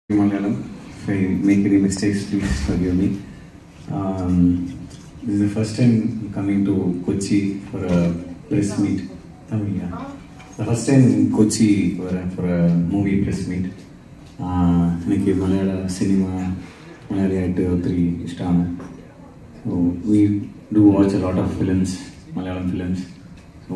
Malayalam. If I make any mistakes, please forgive me. This is the first time coming to Kochi for a press meet. Tamil, yeah. The first time in Kochi for a movie press meet. எனக்கு மலையாள cinema Malayali actor இஷ்டம். So we do watch a lot of films, Malayalam films. So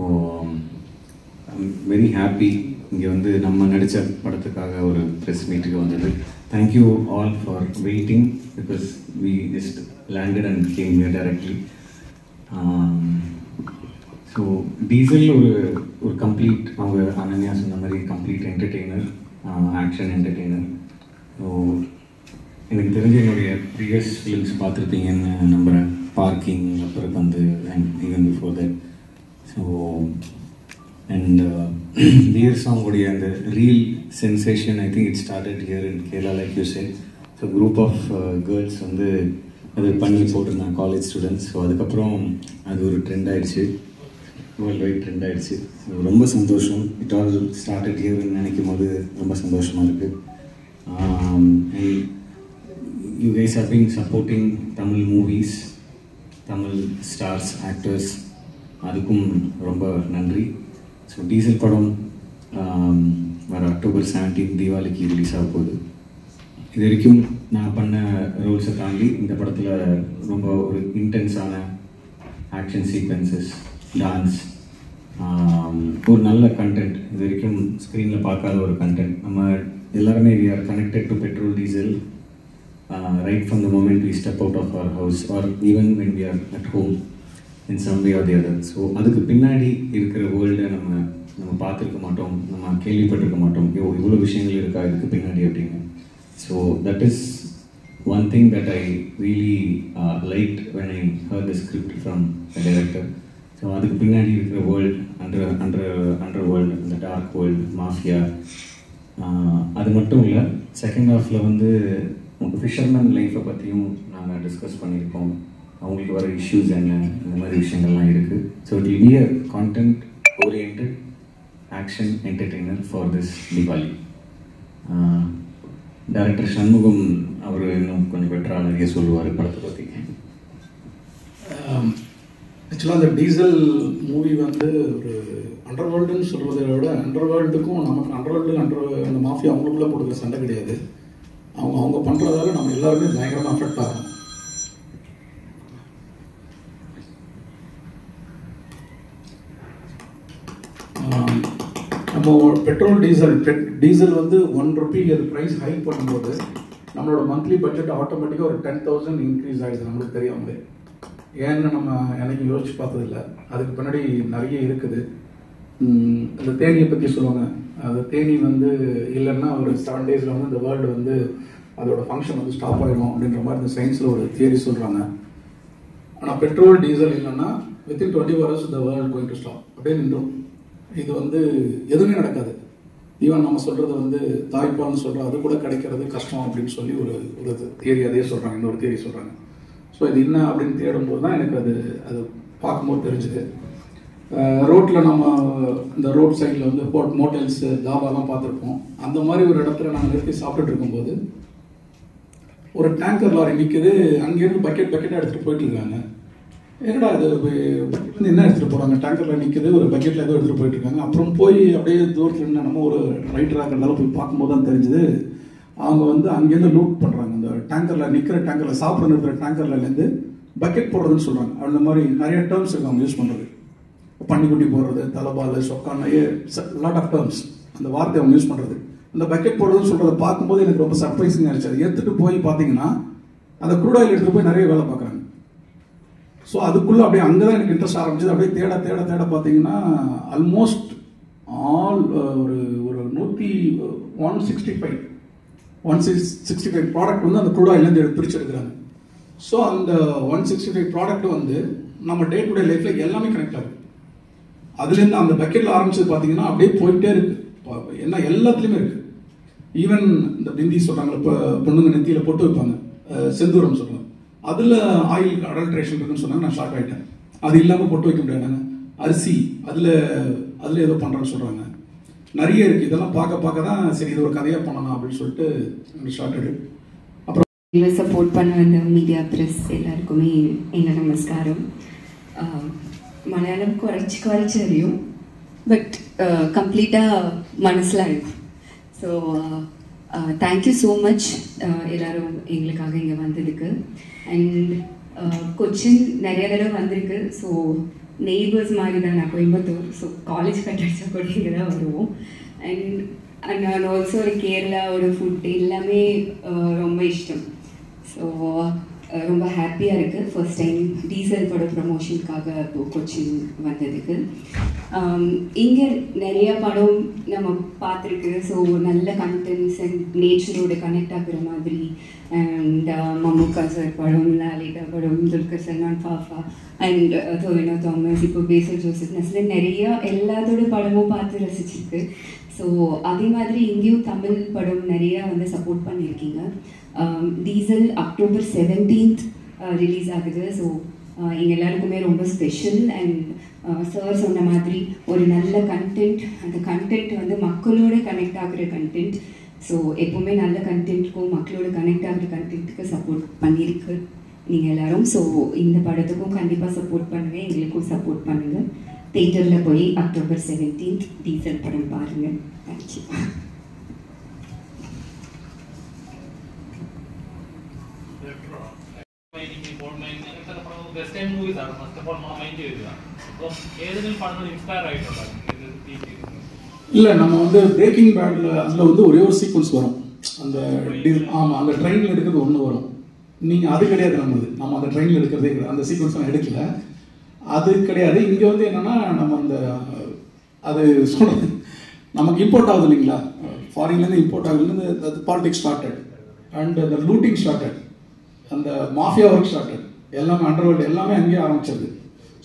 I'm very happy இங்கே வந்து நம்ம நடித்த படத்துக்காக ஒரு press மீட்டுக்கு வந்தது. Thank you all for waiting because we just landed and came here directly. So Diesel ஒரு கம்ப்ளீட், அவங்க அனன்யா சொன்ன மாதிரி complete entertainer, action entertainer. So எனக்கு தெரிஞ்ச என்னுடைய ப்ரீவியஸ் ஃபிலிம்ஸ் பார்த்துருப்பீங்கன்னு நம்புகிறேன். பார்க்கிங், அப்புறம் வந்து and even before that. So and dear song odia and the real sensation, I think it started here in Kerala, like you said. So group of girls வந்து அது பண்ணி போட்டிருந்தாங்க, காலேஜ் ஸ்டூடெண்ட்ஸ். ஸோ அதுக்கப்புறம் அது ஒரு trend ஆகிடுச்சு, world wide trend ஆகிடுச்சு. ரொம்ப சந்தோஷம். இட் ஆல் ஸ்டார்டட் ஹியர்னு நினைக்கும் போது ரொம்ப சந்தோஷமாக இருக்குது. And you guys have been supporting Tamil movies, Tamil stars, actors, அதுக்கும் ரொம்ப நன்றி. ஸோ டீசல் படம் வர அக்டோபர் 17 தீபாவளிக்கு ரிலீஸ் ஆக போகுது. இது வரைக்கும் நான் பண்ண ரோல்ஸை தாண்டி இந்த படத்தில் ரொம்ப ஒரு இன்டென்ஸான ஆக்ஷன் சீக்வன்சஸ், டான்ஸ், ஒரு நல்ல கண்டென்ட், இது வரைக்கும் ஸ்க்ரீனில் பார்க்காத ஒரு கண்டென்ட். நம்ம எல்லாருமே we are connected to petrol diesel right from the moment we step out of our house or even when we are at home in some way or the other. So அதுக்கு பின்னாடி இருக்கிற வேர்ல்டை நம்ம பார்த்துருக்க மாட்டோம், நம்ம கேள்விப்பட்டிருக்க மாட்டோம். இவ்வளோ விஷயங்கள் இருக்கா இதுக்கு பின்னாடி அப்படின்னு. So that is one thing that I really liked when I heard the script from the director. So அதுக்கு பின்னாடி இருக்கிற வேர்ல்டு, அண்டர் வேர்ல்டு, இந்த டார்க் வேர்ல்டு, மாஃபியா, அது மட்டும் இல்லை. செகண்ட் ஹாஃபில் வந்து ஃபிஷர்மேன் லைஃப்பை பற்றியும் நாங்கள் டிஸ்கஸ் பண்ணியிருக்கோம். அவங்களுக்கு வர இஷ்யூஸ் என்ன, இந்த மாதிரி விஷயங்கள்லாம் இருக்குது. So it will be a content oriented action entertainer for this Deepavali. Director Shanmugam அவர் இன்னும் கொஞ்சம் பெட்டராக நிறைய சொல்லுவார் படத்தை பற்றி. ஆக்சுவலாக அந்த டீசல் மூவி வந்து ஒரு அண்டர் வேர்ல்டுன்னு சொல்கிறத விட அண்டர் வேர்ல்டுக்கும் நமக்கு அண்டர் வேர்ல்டு அந்த மாஃபியா அவங்களுக்குள்ளே போடுற சண்டை கிடையாது. அவங்க பண்ணுறதால நம்ம எல்லாருமே பயங்கரமாக அஃபெக்ட் ஆகும். நம்ம பெட்ரோல் டீசல் வந்து 1 ரூபி அது ப்ரைஸ் ஹைக் பண்ணும்போது நம்மளோட மந்த்லி பட்ஜெட் ஆட்டோமேட்டிக்காக ஒரு 10,000 இன்க்ரீஸ் ஆகிடுது, நம்மளுக்கு தெரியாமலே. ஏன்னு நம்ம எனக்கு யோசிச்சு பார்த்ததில்ல. அதுக்கு பின்னாடி நிறைய இருக்குது. அந்த தேனியை பற்றி சொல்லுவாங்க. அந்த தேனி வந்து இல்லைன்னா ஒரு 7 days வந்து இந்த வேர்ல்டு வந்து அதோட ஃபங்க்ஷன் வந்து ஸ்டாப் ஆகிடும் அப்படின்ற மாதிரி இந்த சயின்ஸில் ஒரு தியரி சொல்கிறாங்க. ஆனால் பெட்ரோல் டீசல் இல்லைன்னா வித்தின் 24 hours இந்த வேர்ல்டு கோயிங் டு ஸ்டாப், அப்படியே நின்றோம். இது வந்து எதுவுமே நடக்காது. ஈவன் நம்ம சொல்கிறது வந்து தாய்ப்பால்னு சொல்கிறோம், அது கூட கிடைக்கிறது கஷ்டம் அப்படின்னு சொல்லி ஒரு தியரி அதே சொல்கிறாங்க, இன்னொரு தியரி சொல்கிறாங்க. ஸோ இது என்ன அப்படின்னு தேடும்போது தான் எனக்கு அது பார்க்கும்போது தெரிஞ்சுது. ரோட்டில் நம்ம இந்த ரோட் சைடில் வந்து மோட்டல்ஸு, தாபாலாம் பார்த்துருப்போம். அந்த மாதிரி ஒரு இடத்துல நாங்கள் நிறுத்தி சாப்பிட்டுட்டு இருக்கும்போது ஒரு டேங்கர் லாரி நிற்குது. அங்கேருந்து பக்கெட்டாக எடுத்துகிட்டு போயிட்டு இருக்காங்க. என்னடா இது வந்து என்ன எடுத்துகிட்டு போகிறாங்க, டேங்கரில் நிற்குது, ஒரு பக்கெட்டில் ஏதோ எடுத்துகிட்டு போயிட்டு இருக்காங்க. அப்புறம் போய் அப்படியே தூரத்தில் என்ன நம்ம ஒரு ரைட்டராக இருக்கிறதால போய் பார்க்கும்போது தான் தெரிஞ்சுது அவங்க வந்து அங்கேருந்து லூட் பண்ணுறாங்க. இந்த டேங்கரில் சாப்பிட நிறுத்துகிற டேங்கர்லேருந்து பக்கெட் போடுறதுன்னு சொல்கிறாங்க. அந்த மாதிரி நிறைய டேர்ம்ஸ் இருக்குது அவங்க யூஸ் பண்ணுறது. பன்னிக்குட்டி போடுறது, தலைபால், சொக்கான, லாட் ஆஃப் டேர்ம்ஸ் அந்த வார்த்தை அவங்க யூஸ் பண்ணுறது. அந்த பக்கெட் போடுறதுன்னு சொல்கிறத பார்க்கும்போது எனக்கு ரொம்ப சர்ப்ரைசிங் ஆகிடுச்சு. அதை எடுத்துகிட்டு போய் பார்த்தீங்கன்னா அந்த க்ரூட் ஆயில் எடுத்துகிட்டு போய் நிறைய வேலை பார்க்குறாங்க. ஸோ அதுக்குள்ளே அப்படியே அங்கே தான் எனக்கு இன்ட்ரெஸ்ட் ஆரம்பிச்சது. அப்படியே தேட பார்த்தீங்கன்னா ஆல்மோஸ்ட் ஆல் ஒரு 165 ப்ராடக்ட் வந்து அந்த க்ரூட் ஆயிலேருந்து பிரித்து எடுக்கிறாங்க. ஸோ அந்த 165 ப்ராடக்ட் வந்து நம்ம டே டு டே லைஃப்பில் எல்லாமே கனெக்ட் ஆகுது. அதுலேருந்து அந்த பக்கெட்டில் ஆரம்பிச்சது பார்த்தீங்கன்னா அப்படியே போயிட்டே இருக்குது. என்ன எல்லாத்துலேயுமே இருக்குது. ஈவன் இந்த பிந்தி சொல்கிறாங்க, இப்போ பொண்ணுங்க நெத்தியில் பொட்டு வைப்பாங்க, செந்தூரம் சொல்கிறாங்க, அதில் ஆயில் அடல்ட்ரேஷன் இருக்குன்னு சொன்னாங்க. நான் ஷாக் ஆகிட்டேன். அது இல்லாமல் பொட்டு வைக்க முடியாதுங்க. அரிசி அதில் ஏதோ பண்ணுறேன்னு சொல்கிறாங்க. நிறைய இருக்குது. இதெல்லாம் பார்க்க தான் சரி இது ஒரு கதையாக பண்ணலாம் அப்படின்னு சொல்லிட்டு ஸ்டார்டடு. அப்புறம் எங்களை சப்போர்ட் பண்ண வந்த மீடியா ப்ரெஸ் எல்லாருக்குமே எங்கள் நமஸ்காரம். மலையாளம் குறைச்சி அறியும், பட் கம்ப்ளீட்டாக மனசில் இருக்கும். ஸோ தேங்க்யூ ஸோ மச் எல்லோரும் எங்களுக்காக இங்கே வந்ததுக்கு. அண்ட் கொச்சின் நிறைய தடவை வந்திருக்கு. ஸோ நெய்பர்ஸ் மாதிரி தான். நான் கோயம்புத்தூர், ஸோ காலேஜ் கட்டடிச்சா கூட இங்கே தான் வருவோம். அண்ட் ஆல்சோ ஒரு கேரளாவோட ஃபுட் எல்லாமே ரொம்ப இஷ்டம். ஸோ ரொம்ப ஹாப்பியாக இருக்குது ஃபர்ஸ்ட் டைம் டீசல் பட ப்ரமோஷனுக்காக இப்போ கொச்சின் வந்ததுக்கு. இங்கே நிறைய படம் நம்ம பார்த்துருக்கு. ஸோ நல்ல கண்டென்ட்ஸ் அண்ட் நேச்சரோட கனெக்ட் ஆகுற மாதிரி. அண்ட் மம்முக்கா சார் படம், லாலிதா படம், துல்கர் சல்மான், ஃபாஃபா அண்ட் டொவினோ தாமஸ், இப்போ பேசல் ஜோசப் நஸ்லின், நிறையா எல்லாத்தோட படமும் பார்த்து ரசிச்சிருக்கு. ஸோ அதே மாதிரி இங்கேயும் தமிழ் படம் நிறையா வந்து சப்போர்ட் பண்ணியிருக்கீங்க. டீசல் அக்டோபர் 17th ரிலீஸ் ஆகுது. ஸோ எங்கள் எல்லாருக்குமே ரொம்ப ஸ்பெஷல். அண்ட் சார் சொன்ன மாதிரி ஒரு நல்ல கண்டென்ட், அந்த கண்டென்ட் வந்து மக்களோட கனெக்ட் ஆகுற கண்டென்ட். ஸோ எப்போவுமே நல்ல கண்டென்ட்டுக்கும் மக்களோட கனெக்ட் ஆகுற கண்டென்ட்டுக்கு சப்போர்ட் பண்ணியிருக்கு நீங்கள் எல்லோரும். ஸோ இந்த படத்துக்கும் கண்டிப்பாக சப்போர்ட் பண்ணுங்கள், எங்களுக்கும் சப்போர்ட் பண்ணுங்கள். தியேட்டரில் போய் அக்டோபர் 17th டீசல் படம் பாருங்கள். தேங்க்யூ. இல்லை, நம்ம வந்து பிரேக்கிங் பேடில் அதில் வந்து ஒரே ஒரு சீக்வன்ஸ் வரும். அந்த ஆமாம், அந்த ட்ரெயினில் எடுக்கிறது ஒன்று வரும். நீங்கள் அது கிடையாது, நம்ம அந்த ட்ரெயினில் எடுக்கிறதே கிடையாது. அந்த சீக்வன்ஸ் நான் எடுக்கல, அது கிடையாது. இங்கே வந்து என்னென்னா நம்ம அந்த அது சொல்கிறது நமக்கு இம்போர்ட் ஆகுது இல்லைங்களா, ஃபாரின்லேருந்து இம்போர்ட் ஆகுதுலேருந்து அது பாலிடிக்ஸ் ஸ்டார்டட் அண்ட் அந்த லூட்டிங் ஸ்டார்டட், அந்த மாஃபியா ஒர்க் ஸ்டார்டட், எல்லாமே அண்டர்வேர்ல்டு எல்லாமே அங்கேயே ஆரம்பிச்சது.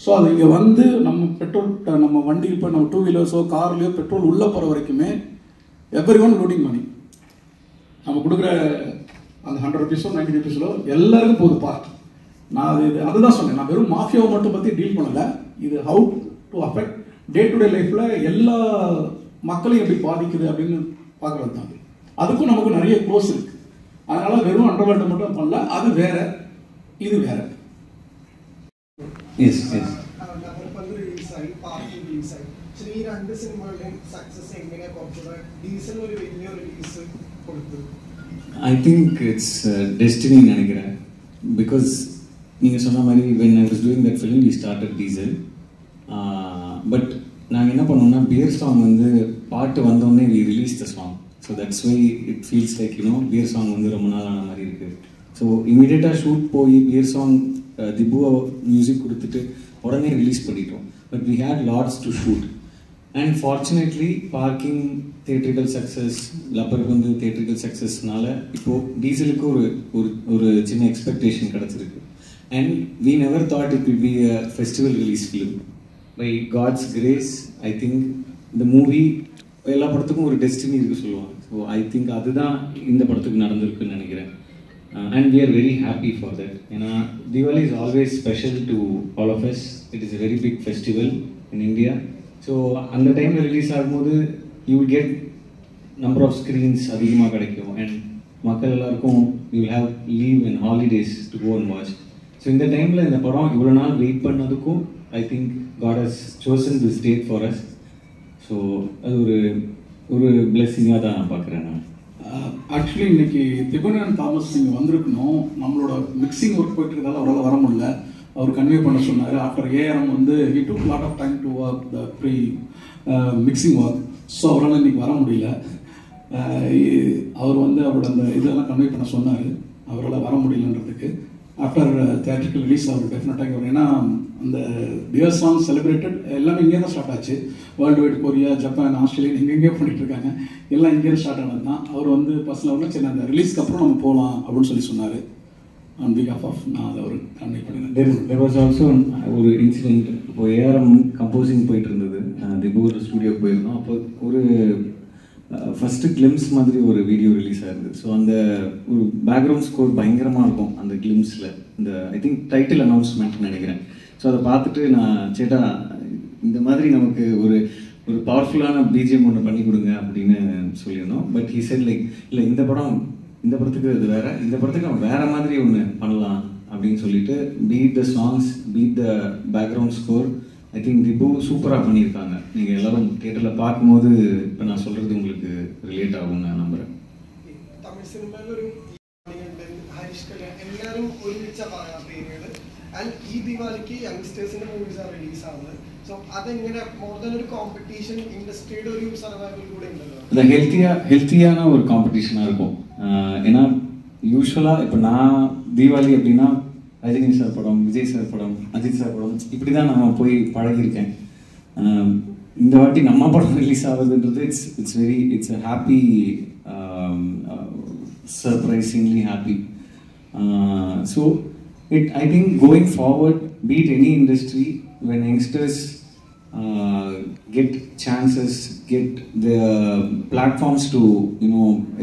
ஸோ அது இங்கே வந்து நம்ம பெட்ரோல், நம்ம வண்டி இப்போ நம்ம 2 வீலர்ஸோ கார்லையோ பெட்ரோல் உள்ளே போகிற வரைக்குமே எவ்ரி ஒன் லூட்டிங் மணி. நம்ம கொடுக்குற அந்த 100 rupees 90 rupees எல்லாருக்கும் போகுது பார்ட். நான் அதுதான் சொன்னேன், நான் வெறும் மாஃபியாவை மட்டும் பற்றி டீல் பண்ணலை. இது how to affect day to day லைஃப்பில் எல்லா மக்களையும் எப்படி பாதிக்குது அப்படின்னு பார்க்குறது தான். அதுக்கும் நமக்கு நிறைய க்ளோஸ் இருக்குது. அதனால் வெறும் அண்டர்வேர்ல்டு மட்டும் பண்ணல, அது வேற, இது വേറെ. യെസ് യെസ് നഗരപള്ളി റിലീസായി, പാർട്ടി റിലീസായി. പക്ഷേ ഈ രണ്ട് സിനിമകളുടെയും സക്സസ് എങ്ങനെ കുറച്ചുകൂടെ ഡീസൽ ഒരു വലിയ റിലീസ് കൊടുത്തു? ஐ திங்க் இட்ஸ் டெஸ்டினி நினைக்கிறேன். பிகாஸ் நீங்கள் சொன்ன மாதிரி when I was doing that film we started Diesel. But நாங்கள் என்ன பண்ணோம்னா பியர் சாங் வந்து பாட்டு வந்தோடனே we release the song. So that's why it feels like beer song வந்து ரொம்ப நாள் ஆன மாதிரி இருக்குது. ஸோ இமீடியட்டாக ஷூட் போய் பியர் சாங் திபு மியூசிக் கொடுத்துட்டு உடனே ரிலீஸ் பண்ணிட்டோம். But we had lots to shoot. And fortunately parking theatrical success, லப்பருக்கு வந்து தியேட்ரிக்கல் சக்ஸஸ்னால இப்போது டீசலுக்கு ஒரு சின்ன எக்ஸ்பெக்டேஷன் கிடச்சிருக்கு. And we never thought it will be a festival release film. By God's grace I think இந்த மூவி எல்லா படத்துக்கும் ஒரு டெஸ்டினி இருக்குது சொல்லுவாங்க. ஸோ ஐ திங்க் அதுதான் இந்த படத்துக்கு நடந்திருக்குன்னு நினைக்கிறேன். And we are very happy for that. Diwali is always special to all of us. It is a very big festival in India. So at the time release ஆகும்போது you will get number of screens அதிகமாக கிடைக்கும். And மக்கள் எல்லாருக்கும் you will have leave and holidays to go and watch. So இந்த டைமில் இந்த படம் இவ்வளோ நாள் wait பண்ணதுக்கும் I think God has chosen this date for us. So அது ஒரு blessing-ஆக தான் நான் பார்க்குறேன். நான் ஆக்சுவலி இன்னைக்கு திபுனன் தாமஸ் இங்கே வந்திருக்கணும். நம்மளோட மிக்சிங் ஒர்க் போயிட்டு இருக்கிறதால அவரால் வர முடியல. அவர் கன்வே பண்ண சொன்னார். ஆஃப்டர் ஏஆர்எம் வந்து he took lot of time to work the pre mixing work. So அவரால் இன்னைக்கு வர முடியல. அவர் வந்து அவரோட அந்த இதெல்லாம் கன்வே பண்ண சொன்னார். அவரால் வர முடியலன்றதுக்கு ஆஃப்டர் தியேட்ரிக்கல் ரிலீஸ் அவர் டெஃபினட்டாக வரும். ஏன்னா அந்த பியர் சாங் செலிப்ரேட்டட் எல்லாமே இங்கே தான் ஸ்டார்ட் ஆச்சு. World wide, Korea, Japan, Australia எங்கெங்கேயோ பண்ணிட்டு இருக்காங்க. எல்லாம் இங்கேருந்து ஸ்டார்ட் ஆனது தான். அவர் வந்து பர்சனலாக சரி அந்த ரிலீஸ்க்கு அப்புறம் நம்ம போகலாம் அப்படின்னு சொல்லி சொன்னார். ஆன் பிகாஃப் ஆஃப் நான் அதை அவர் கன்வே பண்ணினேன். தேர் வாஸ் ஆல்சோ ஒரு இன்சிடென்ட். இப்போ ஏஆர்எம் கம்போசிங் போயிட்டு இருந்தது, திபூர் ஸ்டூடியோக்கு போயிருந்தோம். அப்போ ஒரு ஃபஸ்ட்டு கிளிம்ஸ் மாதிரி ஒரு வீடியோ ரிலீஸ் ஆயிருது. ஸோ அந்த ஒரு பேக்ரவுண்ட் ஸ்கோர் பயங்கரமாக இருக்கும் அந்த கிளிம்ஸில். இந்த ஐ திங்க் டைட்டில் அனௌன்ஸ்மெண்ட் நினைக்கிறேன். ஸோ அதை பார்த்துட்டு நான் சேட்டா இந்த மாதிரி நமக்கு ஒரு ஒரு பவர்ஃபுல்லான பிஜிஎம் ஒன்று பண்ணி கொடுங்க அப்படின்னு சொல்லியிருந்தோம். பட் ஹி செட் லைக் இல்லை இந்த படத்துக்கு இது வேற, இந்த படத்துக்கு அவன் வேற மாதிரி ஒன்று பண்ணலாம் அப்படின்னு சொல்லிட்டு beat the songs, beat the background score, I think Dibu சூப்பராக பண்ணியிருக்காங்க. நீங்கள் எல்லாரும் தியேட்டரில் பார்க்கும்போது இப்போ நான் சொல்கிறது உங்களுக்கு ரிலேட் ஆகும்னு நான் நம்புகிறேன். തമിഴ് സിനിമയിലൊരു ഹരീഷ് കല്യാൺ എല്ലാവരും ഒരുമിച്ച പീരീഡ് ആൻഡ് ഈ ദിവാലിക്ക് യങ്സ്റ്റേഴ്സിന്റെ മൂവീസ് ആണ് റിലീസ് ആവുന്നത്. സോ അതെങ്ങനെ മോർ ദാൻ ഒരു കോമ്പറ്റീഷൻ ഇൻഡസ്ട്രിയുടെ ഒരു സർവൈവൽ കൂടെ ഉണ്ടല്ലോ. ஹெல்த்தியான ஒரு காம்படிஷனாக இருக்கும். ஏன்னா யூஸ்வலாக இப்போ நான் தீபாவளி அப்படின்னா ரஜினி சார் படம், விஜய் சார் படம், அஜித் சார் படம் இப்படி தான் நான் போய் பழகியிருக்கேன். இந்த வாட்டி நம்ம படம் ரிலீஸ் ஆகுதுன்றது it's a happy, surprisingly happy. So I think going forward, be it any industry, when youngsters get chances, get the platforms to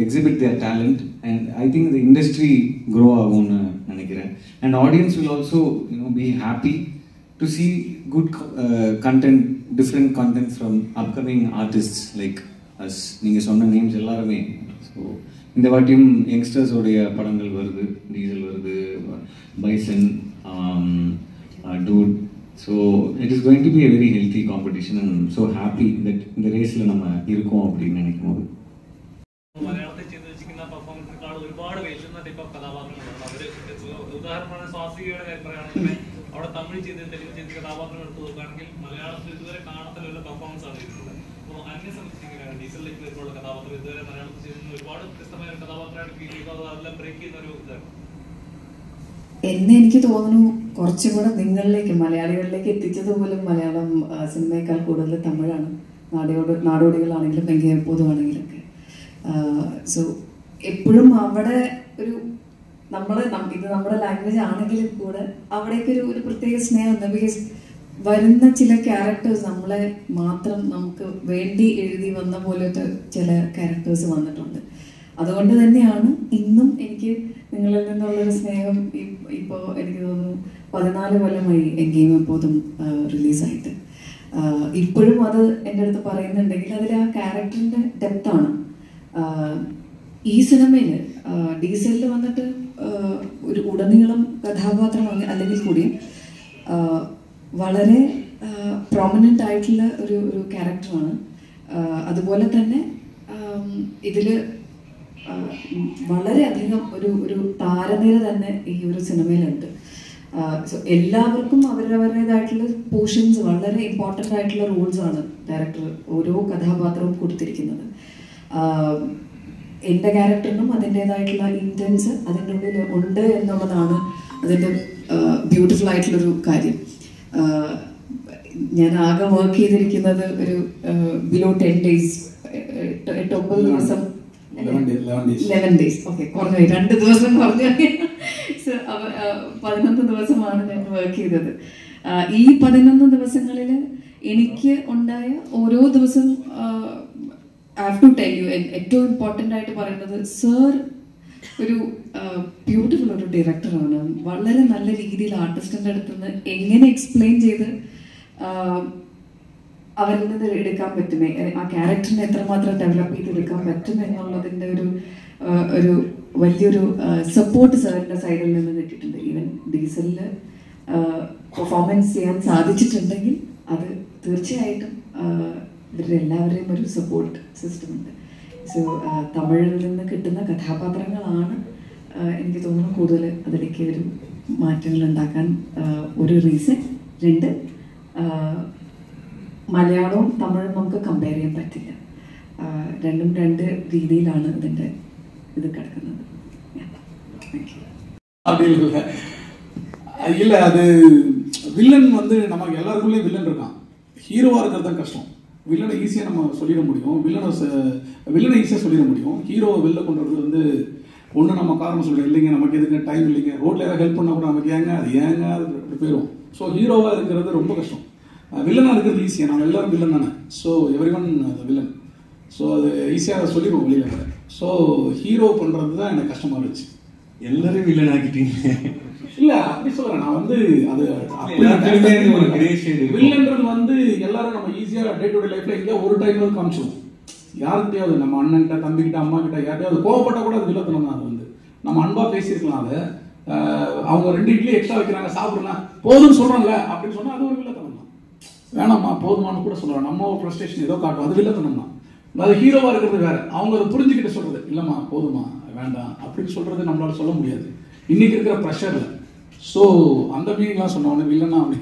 exhibit their talent, and I think the industry grow agonu nenikiren, and audience will also be happy to see good content, different content from upcoming artists like us. நீங்க சொன்ன names எல்லாருமே. So இந்த வாட்டியும் யங்ஸ்டர்ஸோடைய படங்கள் வருது, Diesel வருது, Bison, Dude. So it is going to be a very healthy competition and I'm so happy that இந்த ரேஸில் நம்ம இருக்கோம் அப்படின்னு நினைக்கும் போது. മലയാളത്തിൽ ചെയ്ത് വെച്ചിരിക്കുന്ന പെർഫോമൻസിനേക്കാൾ ഒരുപാട് വെല്ലുന്ന ടൈപ്പ് ഓഫ് കഥാപാത്രങ്ങളുണ്ട്. അവര് ഉദാഹരണമാണ് സ്വാസികയുടെ കാര്യം പറയുകയാണെങ്കിൽ അവിടെ തമിഴ് ചെയ്ത് തെലുങ്ക് ചെയ്ത് കഥാപാത്രങ്ങൾ എടുത്ത് നോക്കുകയാണെങ്കിൽ മലയാളത്തിൽ ഇതുവരെ കാണാത്ത പെർഫോമൻസ് ആണ് ചെയ്തിട്ടുള്ളത്. അപ്പോൾ അന്യ സംബന്ധിച്ചിങ്ങനെയാണ് ഡീസലിലേക്ക് വരുമ്പോഴുള്ള കഥാപാത്രം ഇതുവരെ മലയാളത്തിൽ ചെയ്യുന്ന ഒരുപാട് വ്യത്യസ്തമായ ഒരു കഥാപാത്രമായിട്ട് ഫീൽ ചെയ്യുമ്പോൾ അതെല്ലാം ബ്രേക്ക് ചെയ്യുന്ന ഒരു ഇതാണ്. എന്നെ എനിക്ക് തോന്നുന്നു കുറച്ചും കൂടെ നിങ്ങളിലേക്ക്, മലയാളികളിലേക്ക് എത്തിച്ചത് പോലും മലയാളം സിനിമയേക്കാൾ കൂടുതൽ തമിഴാണ്. നാടോടികളാണെങ്കിലും ഭയങ്കര പൊതുവാണെങ്കിലൊക്കെ. സോ എപ്പോഴും അവിടെ ഒരു ഇത് നമ്മുടെ ലാംഗ്വേജ് ആണെങ്കിലും കൂടെ അവിടേക്ക് ഒരു പ്രത്യേക സ്നേഹമുണ്ട്. ബിക്കോസ് വരുന്ന ചില ക്യാരക്ടേഴ്സ് നമ്മളെ മാത്രം നമുക്ക് വേണ്ടി എഴുതി വന്ന പോലത്തെ ചില ക്യാരക്ടേഴ്സ് വന്നിട്ടുണ്ട്. അതുകൊണ്ട് തന്നെയാണ് ഇന്നും എനിക്ക് നിങ്ങളിൽ നിന്നുള്ളൊരു സ്നേഹം. ഇപ്പോൾ എനിക്ക് തോന്നുന്നു 14 കൊല്ലമായി എഗെയിം എപ്പോഴും റിലീസായിട്ട്. ഇപ്പോഴും അത് എൻ്റെ അടുത്ത് പറയുന്നുണ്ടെങ്കിൽ അതിൽ ആ ക്യാരക്ടറിൻ്റെ ഡെപ്താണ്. ഈ സിനിമയിൽ ഡീസലിൽ വന്നിട്ട് ഒരു ഉടനീളം കഥാപാത്രം അല്ലെങ്കിൽ കൂടിയും വളരെ പ്രോമിനൻ്റ് ആയിട്ടുള്ള ഒരു ക്യാരക്ടറാണ്. അതുപോലെ തന്നെ ഇതിൽ വളരെയധികം ഒരു താരനിര തന്നെ ഈ ഒരു സിനിമയിലുണ്ട്. സോ എല്ലാവർക്കും അവരവരുടേതായിട്ടുള്ള പോർഷൻസ്, വളരെ ഇമ്പോർട്ടൻ്റ് ആയിട്ടുള്ള റോൾസാണ് ഡയറക്ടർ ഓരോ കഥാപാത്രവും കൊടുത്തിരിക്കുന്നത്. എൻ്റെ ക്യാരക്ടറിനും അതിൻ്റേതായിട്ടുള്ള ഇൻറ്റൻസ് അതിൻ്റെ ഉള്ളിൽ ഉണ്ട് എന്നുള്ളതാണ് അതിൻ്റെ ബ്യൂട്ടിഫുൾ ആയിട്ടുള്ളൊരു കാര്യം. ഞാൻ ആകെ വർക്ക് ചെയ്തിരിക്കുന്നത് ഒരു ബിലോ 10 days, 8-9 ദിവസം, 11 days. ഓക്കെ, കുറഞ്ഞു 2 ദിവസം കുറഞ്ഞു. 11 ദിവസമാണ് ഞാൻ വർക്ക് ചെയ്തത്. ഈ 11 ദിവസങ്ങളിൽ എനിക്ക് ഉണ്ടായ ഓരോ ദിവസം I have to tell you, ഏറ്റവും ഇമ്പോർട്ടൻ്റ് ആയിട്ട് പറയുന്നത്, സർ ഒരു ബ്യൂട്ടിഫുൾ ഒരു ഡയറക്ടറാണ്. വളരെ നല്ല രീതിയിൽ ആർട്ടിസ്റ്റിൻ്റെ അടുത്ത് നിന്ന് എങ്ങനെ എക്സ്പ്ലെയിൻ ചെയ്ത് അവരിൽ നിന്ന് എടുക്കാൻ പറ്റുമേ, ആ ക്യാരക്ടറിനെ എത്രമാത്രം ഡെവലപ്പ് ചെയ്തെടുക്കാൻ പറ്റും എന്നുള്ളതിൻ്റെ ഒരു വലിയൊരു സപ്പോർട്ട് സാറിൻ്റെ സൈഡിൽ നിന്ന് കിട്ടിയിട്ടുണ്ട്. ഈവൻ ഡീസലിൽ പെർഫോമൻസ് ചെയ്യാൻ സാധിച്ചിട്ടുണ്ടെങ്കിൽ അത് തീർച്ചയായിട്ടും ഇവരുടെ എല്ലാവരുടെയും ഒരു സപ്പോർട്ട് സിസ്റ്റം ഉണ്ട്. സോ തമിഴിൽ നിന്ന് കിട്ടുന്ന കഥാപാത്രങ്ങളാണ് എനിക്ക് തോന്നുന്നു കൂടുതൽ അതിലേക്ക് ഒരു മാറ്റങ്ങൾ ഉണ്ടാക്കാൻ ഒരു റീസൺ. 2, മലയാളവും തമിഴും നമുക്ക് കമ്പയർ ചെയ്യാൻ പറ്റില്ല. രണ്ടും 2 രീതിയിലാണ് ഇതിൻ്റെ ഇത് കിടക്കുന്നത്. அப்படி இல்லை, அது வில்லன் நமக்கு எல்லாருக்குள்ளேயும் வில்லன் இருக்கான். ஹீரோவாக இருக்கிறது தான் கஷ்டம். வில்லனை ஈஸியாக நம்ம சொல்லிட முடியும், வில்லனை ஈஸியாக சொல்லிட முடியும். ஹீரோவை வெளில கொண்டு வரது ஒன்று நம்ம காரணம் சொல்கிறோம், இல்லைங்க நமக்கு எதுக்கு டைம் இல்லைங்க, ரோட்டில் ஏதாவது ஹெல்ப் பண்ணால் கூட நமக்கு ஏங்க அது அப்படி போயிடும். ஸோ ஹீரோவாக இருக்கிறது ரொம்ப கஷ்டம். வில்லனாக இருக்கிறது ஈஸியாக, நம்ம எல்லாரும் வில்லன் தானே. So everyone villain. ஸோ அது ஈஸியாக சொல்லிடுவோம் வெளியில். ஸோ ஹீரோ பண்ணுறது தான் எனக்கு கஷ்டமாக இருந்துச்சு. எல்லாரும் வில்லன் ஆக்கிட்டீங்க. இல்ல அப்படி சொல்றேன் நான் வந்து அது எல்லாத்துலயுமே ஒரு grey shade இருக்கும். வில்லன்றது வந்து எல்லாரும் நம்ம ஈஸியா டே டு டே லைஃப்ல எங்கேயோ ஒரு டைம்ல காமிச்சிடும். யாருக்கிட்டையாவது நம்ம அண்ணன்கிட்ட தம்பிக்கிட்ட அம்மா கிட்ட யார்ட்டையாவது கோவப்பட்டா கூட அது வில்லத்தனம் தான். அது வந்து நம்ம அன்பா பேசியிருக்கலாம். அதை அவங்க 2 இட்லி எக்ஸ்ட்ரா வைக்கிறாங்க சாப்பிடலாம் போதும்னு சொல்றாங்கல்ல அப்படின்னு சொன்னா அது ஒரு வில்லத்தனம் தான். வேணாம்மா போதுமானு கூட சொல்றோம். நம்ம ஒரு ஃப்ரஸ்ட்ரேஷன் ஏதோ காட்டும், அது வில்லத்தனம் தான். அது ஹீரோவா இருக்கிறது வேற. அவங்க அதை புரிஞ்சுக்கிட்டு சொல்றது இல்லம்மா போதுமா வேண்டாம் அப்படின்னு சொல்றது நம்மளால சொல்ல முடியாது இன்னைக்கு இருக்கிற ப்ரெஷர்ல. ஸோ அந்த மீனிங்லாம் சொன்னவொடனே வில்லனா அப்படி